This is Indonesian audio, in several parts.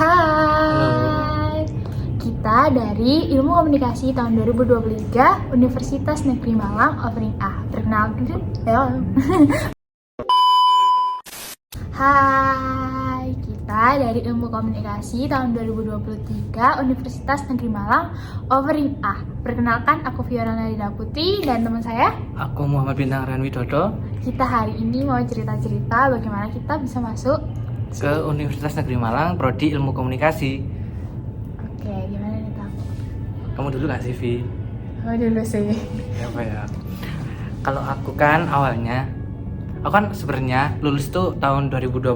Hai, kita dari Ilmu Komunikasi tahun 2023 Universitas Negeri Malang offering A. Perkenalkan, Hai, kita dari Ilmu Komunikasi tahun 2023 Universitas Negeri Malang offering A. Perkenalkan, aku Fiorana Lida Putri dan teman saya. Aku Muhammad Bintang Rian Widodo. Kita hari ini mau cerita-cerita bagaimana kita bisa masuk Ke Universitas Negeri Malang, Prodi Ilmu Komunikasi. Oke, gimana nih Tam? Kamu dulu gak sih, Vi? Oh dulu sih. Apa ya? Kalau aku kan awalnya, aku kan sebenarnya lulus tuh tahun 2022.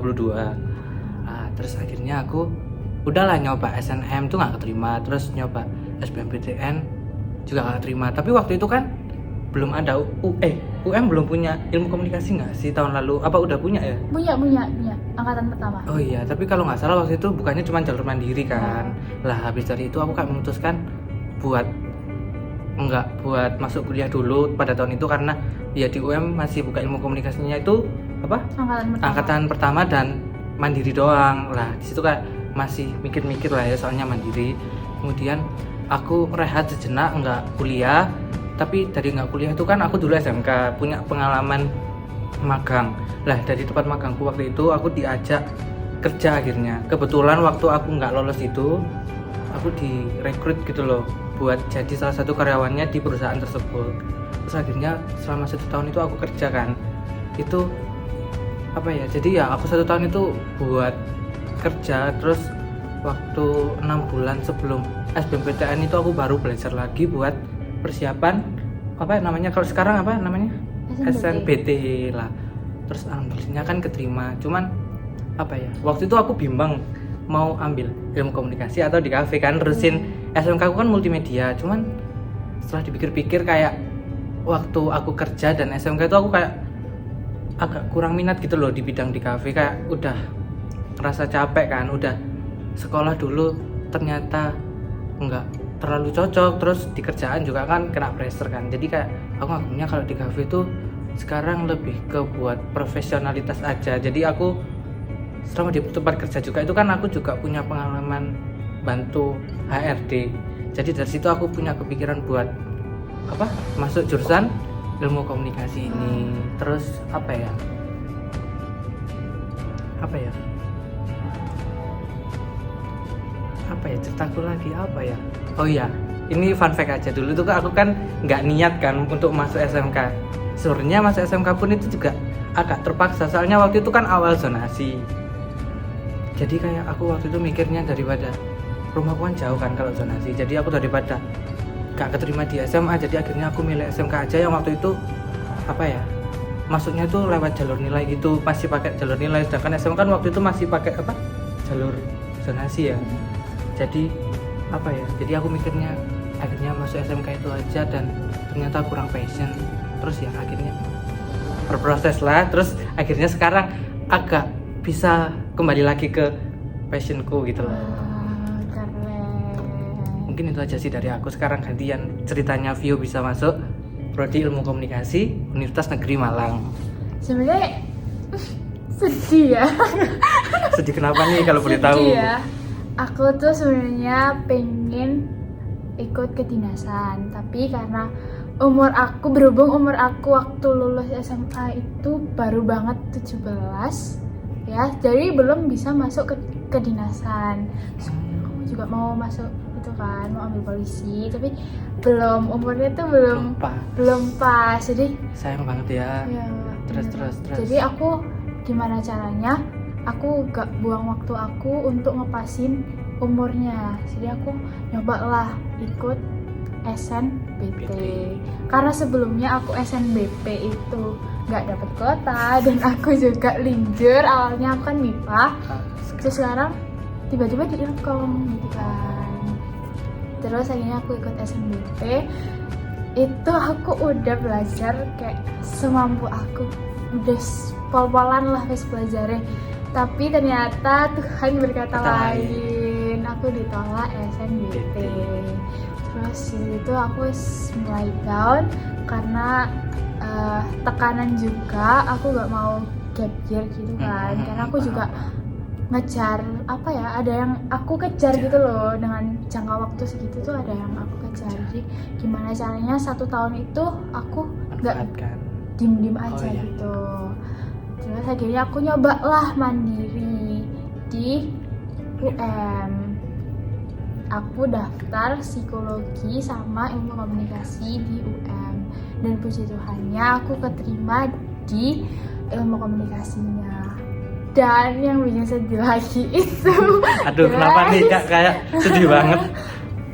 Terus akhirnya aku udahlah nyoba SNM tuh gak keterima. Terus nyoba SBMPTN juga gak keterima. Tapi waktu itu kan belum ada UM belum punya ilmu komunikasi nggak sih tahun lalu? Apa udah punya ya? Punya angkatan pertama. Oh iya, tapi kalau nggak salah waktu itu bukannya cuma jalur mandiri kan? Lah habis dari itu aku kayak memutuskan buat masuk kuliah dulu pada tahun itu karena ya di UM masih buka ilmu komunikasinya itu apa? Angkatan pertama dan mandiri doang. Lah di situ kayak masih mikir-mikir lah ya soalnya mandiri. Kemudian aku rehat sejenak nggak kuliah. Tapi dari nggak kuliah itu kan aku dulu SMK punya pengalaman magang. Lah dari tempat magangku waktu itu aku diajak kerja akhirnya. Kebetulan waktu aku nggak lolos itu aku direkrut gitu loh buat jadi salah satu karyawannya di perusahaan tersebut. Terus akhirnya selama 1 tahun itu aku kerja kan. Itu apa ya? Jadi ya aku 1 tahun itu buat kerja. Terus waktu 6 bulan sebelum SBMPTN itu aku baru belajar lagi buat persiapan apa namanya kalau sekarang apa namanya SNBT lah. Terus alhamdulillah kan keterima. Cuman apa ya waktu itu aku bimbang mau ambil ilmu komunikasi atau di kafe kan terusin SMK aku kan multimedia. Cuman setelah dipikir-pikir kayak waktu aku kerja dan SMK itu aku kayak agak kurang minat gitu loh di bidang di kafe. Kayak udah ngerasa capek kan, udah sekolah dulu ternyata enggak terlalu cocok, terus di kerjaan juga kan kena pressure kan. Jadi kayak aku ngakunya kalau di cafe itu sekarang lebih ke buat profesionalitas aja. Jadi aku selama di tempat kerja juga itu kan aku juga punya pengalaman bantu HRD. Jadi dari situ aku punya kepikiran buat apa masuk jurusan ilmu komunikasi ini. Terus apa ya ceritaku lagi apa ya. Oh iya, ini fun fact aja. Dulu tuh aku kan nggak niat kan untuk masuk SMK. Sebenarnya masuk SMK pun itu juga agak terpaksa. Soalnya waktu itu kan awal zonasi. Jadi kayak aku waktu itu mikirnya daripada rumahku kan jauh kan kalau zonasi. Jadi aku daripada nggak keterima di SMA, jadi akhirnya aku milih SMK aja yang waktu itu apa ya? Masuknya itu lewat jalur nilai gitu, masih pakai jalur nilai. Sedangkan SMA kan waktu itu masih pakai apa? Jalur zonasi ya. Jadi apa ya, jadi aku mikirnya akhirnya masuk SMK itu aja dan ternyata kurang passion. Terus ya akhirnya berproses lah. Terus akhirnya sekarang agak bisa kembali lagi ke passionku gitu loh. Keren. Mungkin itu aja sih dari aku. Sekarang gantian ceritanya Vio bisa masuk Prodi Ilmu Komunikasi Universitas Negeri Malang. Sebenarnya sedih ya. Sedih kenapa nih kalau boleh tahu? Ya. Aku tuh sebenarnya pengen ikut kedinasan, tapi karena berhubung umur aku waktu lulus SMA itu baru banget 17 ya, jadi belum bisa masuk ke kedinasan. Aku juga mau masuk itu kan, mau ambil polisi, tapi umurnya tuh belum pas. Jadi sayang banget ya. Terus. Jadi aku gimana caranya? Aku gak buang waktu aku untuk ngepasin umurnya. Jadi aku nyobalah ikut SNBT. Karena sebelumnya aku SNBP itu gak dapet kuota dan aku juga linjur. Awalnya aku kan MIPA, terus sekarang tiba-tiba di Ilkom gitu kan. Terus akhirnya aku ikut SNBT. Itu aku udah belajar kayak semampu aku, udah pol-polan lah pas belajarnya. Tapi ternyata Tuhan berkata lain. Aku ditolak SNBT. Terus itu aku mulai down karena tekanan juga. Aku gak mau gap year gitu kan. Karena aku juga ngejar apa ya, ada yang aku kejar gitu loh, dengan jangka waktu segitu tuh ada yang aku kejar. Jadi gimana caranya 1 tahun itu aku nggak Manfaatkan. diem aja iya. gitu. Terus akhirnya aku nyoba lah mandiri di UM. Aku daftar psikologi sama ilmu komunikasi di UM, dan puji Tuhannya aku keterima di ilmu komunikasinya. Dan yang bikin sedih lagi itu Aduh, kenapa nih Kak kayak sedih banget?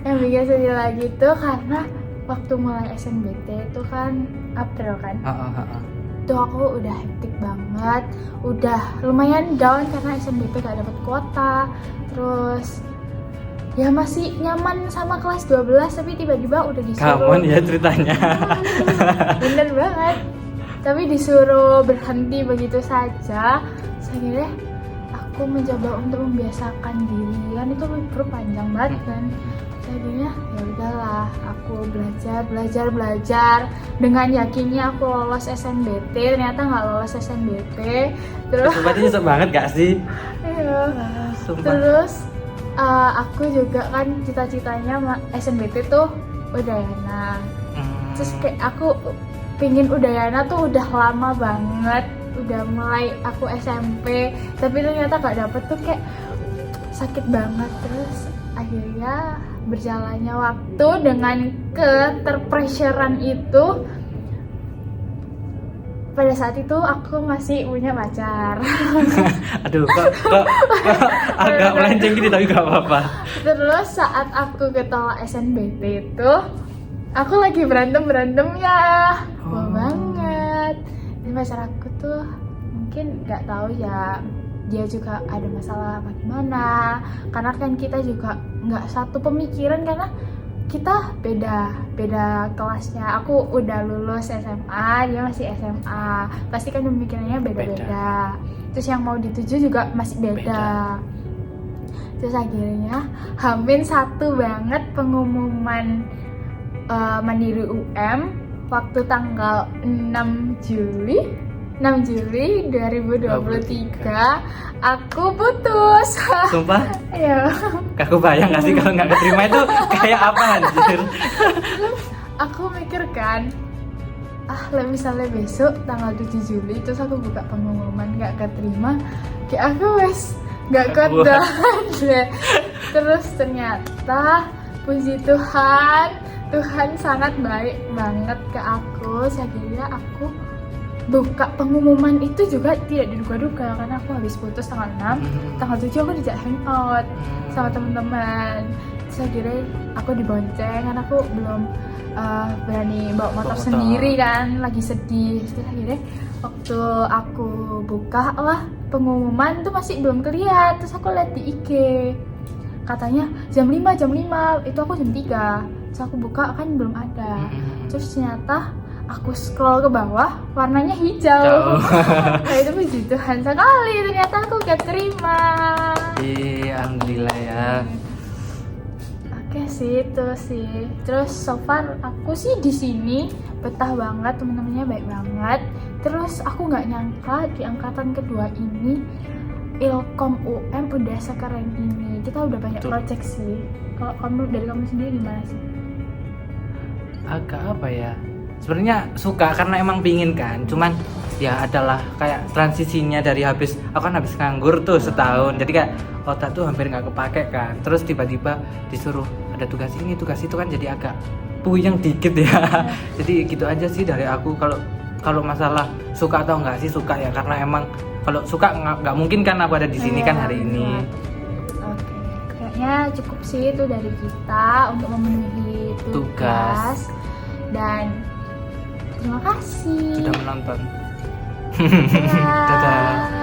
yang bikin sedih lagi itu karena waktu mulai SNBT itu kan April kan, tuh aku udah hektik banget, udah lumayan down karena SNBP gak dapet kuota. Terus ya masih nyaman sama kelas 12, tapi tiba-tiba udah disuruh Kamu ya ceritanya. bener banget, tapi disuruh berhenti begitu saja. Akhirnya aku mencoba untuk membiasakan diri, kan itu libur panjang banget kan. Akhirnya ya udahlah, aku belajar dengan yakinnya aku lolos SNBT, ternyata nggak lolos SNBT. Terus Berarti nyesek banget gak sih? iya. Sumpah. Terus aku juga kan cita-citanya SNBT tuh Udayana. Terus kayak aku pingin Udayana tuh udah lama banget, udah mulai aku SMP, tapi ternyata gak dapet tuh, kayak sakit banget. Terus akhirnya berjalannya waktu dengan keterpressurean itu, pada saat itu aku masih punya pacar. Aduh, kok agak melenceng gini tapi gak apa-apa. Terus saat aku ketolak SNBT itu, aku lagi berantemnya, wah banget. Ini pacar aku tuh mungkin nggak tahu ya, dia juga ada masalah apa gimana. Karena kan kita juga nggak satu pemikiran, karena kita beda kelasnya. Aku udah lulus SMA, dia masih SMA. Pasti kan pemikirannya beda-beda. Terus yang mau dituju juga masih beda. Terus akhirnya H-1 banget pengumuman mandiri UM waktu tanggal 6 Juli 2023 aku putus. Sumpah, Iya. aku bayang gak sih kalau gak keterima itu kayak apa anjir. Aku mikir kan, misalnya besok tanggal 7 Juli terus aku buka pengumuman gak keterima, kayak aku wes gak kuat banget. Terus ternyata puji Tuhan sangat baik banget ke aku. Akhirnya aku buka pengumuman itu juga tidak diduga-duga, karena aku habis putus tanggal 6, tanggal 7 aku dijak hangout sama teman-teman. Terus akhirnya aku dibonceng, karena aku belum berani bawa motor sendiri kan, lagi sedih. Terus akhirnya waktu aku buka lah pengumuman tuh masih belum kelihatan. Terus aku lihat di IG katanya jam 5, itu aku jam 3. Terus aku buka kan belum ada. Terus ternyata aku scroll ke bawah, warnanya hijau. Nah itu puji Tuhan sekali, ternyata aku keterima. Iya, alhamdulillah ya. Oke sih, itu sih. Terus so far aku sih di sini betah banget, temen-temennya baik banget. Terus aku nggak nyangka di angkatan kedua ini Ilkom UM udah sekeren ini. Kita udah banyak project sih. Kalau dari kamu sendiri gimana sih? Agak apa ya? Sebenarnya suka karena emang pingin kan. Cuman ya adalah kayak transisinya dari aku kan habis nganggur tuh setahun. Jadi kayak otak tuh hampir nggak kepake kan. Terus tiba-tiba disuruh ada tugas ini, tugas itu kan jadi agak puyeng dikit ya. Jadi gitu aja sih dari aku. Kalau masalah suka atau enggak sih suka ya, karena emang kalau suka nggak mungkin kan aku ada di sini kan hari ini. Oke, kayaknya cukup sih itu dari kita untuk memenuhi tugas. Dan terima kasih Sudah menonton. Dadah. Dadah.